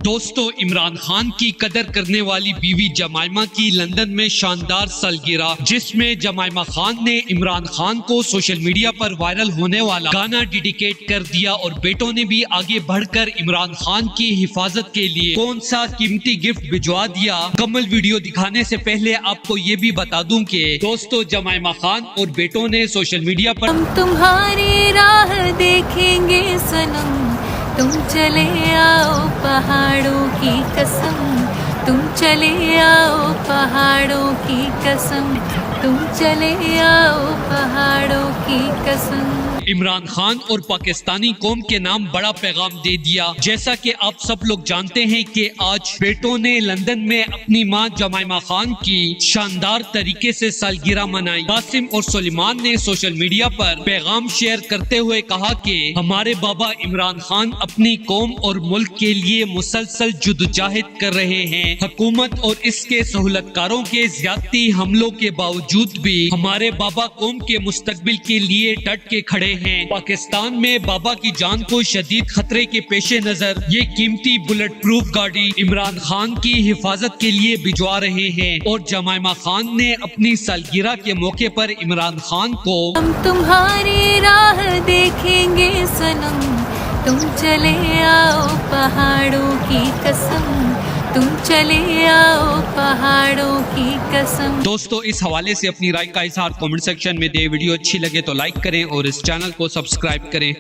दोस्तों, इमरान खान की कदर करने वाली बीवी जमाइमा की लंदन में शानदार सालगिरह, जिसमें जमाइमा खान ने इमरान खान को सोशल मीडिया पर वायरल होने वाला गाना डेडिकेट कर दिया और बेटों ने भी आगे बढ़कर इमरान खान की हिफाजत के लिए कौन सा कीमती गिफ्ट भिजवा दिया। कमल वीडियो दिखाने से पहले आपको ये भी बता दूं कि दोस्तों, जमाइमा खान और बेटों ने सोशल मीडिया पर हम तुम्हारी राह देखेंगे सनम, तुम चले आओ पहाड़ों की कसम, तुम चले आओ पहाड़ों की कसम, तुम चले आओ पहाड़ों की कसम। इमरान खान और पाकिस्तानी कौम के नाम बड़ा पैगाम दे दिया। जैसा कि आप सब लोग जानते हैं कि आज बेटों ने लंदन में अपनी मां जमाइमा खान की शानदार तरीके से सालगिरह मनाई। कासिम और सुलेमान ने सोशल मीडिया पर पैगाम शेयर करते हुए कहा कि हमारे बाबा इमरान खान अपनी कौम और मुल्क के लिए मुसलसल जद्दोजहद कर रहे हैं। हुकूमत और इसके सहूलतकारों के ज्यादती हमलों के बावजूद भी हमारे बाबा कौम के मुस्तकबिल के लिए डट के खड़े हैं। पाकिस्तान में बाबा की जान को शदीद खतरे के पेश नजर ये कीमती बुलेट प्रूफ गाड़ी इमरान खान की हिफाजत के लिए भिजवा रहे हैं और जमाइमा खान ने अपनी सालगिरह के मौके पर इमरान खान को हम तुम्हारी राह देखेंगे सनम, तुम चले आओ पहाड़ों की कसम, तुम चले आओ पहाड़ों की कसम। दोस्तों, इस हवाले से अपनी राय का इजहार कमेंट सेक्शन में दे। वीडियो अच्छी लगे तो लाइक करें और इस चैनल को सब्सक्राइब करें।